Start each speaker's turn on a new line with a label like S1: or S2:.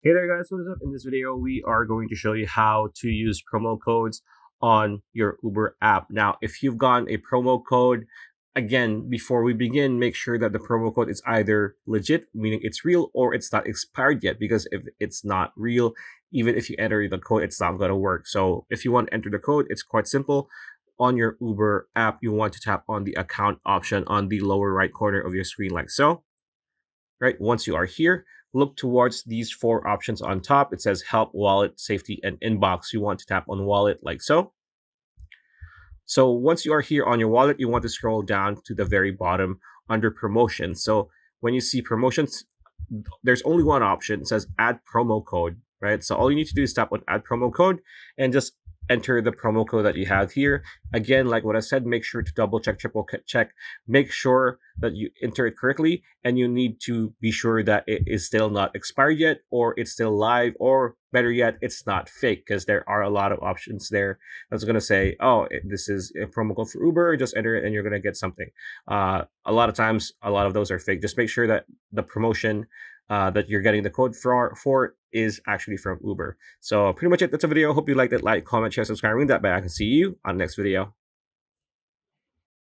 S1: Hey there guys, what is up? In this video, we are going to show you how to use promo codes on your Uber app. Now, if you've gotten a promo code, again, before we begin, make sure that the promo code is either legit, meaning it's real, or it's not expired yet, because if it's not real, even if you enter the code, it's not going to work. So if you want to enter the code, it's quite simple. On your Uber app, you want to tap on the account option on the lower right corner of your screen like so. Right, once you are here, look towards these four options on top. It says help, wallet, safety, and inbox. You want to tap on wallet like so. So once you are here on your wallet, you want to scroll down to the very bottom under promotions. So when you see promotions, there's only one option. It says add promo code, right? So all you need to do is tap on add promo code and just enter the promo code that you have here. Again, like what I said, make sure to double check, triple check, make sure that you enter it correctly, and you need to be sure that it is still not expired yet, or it's still live, or better yet, it's not fake, because there are a lot of options there that's going to say, oh, this is a promo code for Uber, just enter it and you're going to get something. A lot of times, a lot of those are fake. Just make sure that the promotion that you're getting the code for is actually from Uber. So pretty much it. That's a video. Hope you liked it. Like, comment, share, subscribe, ring that bell. I can see you on the next video.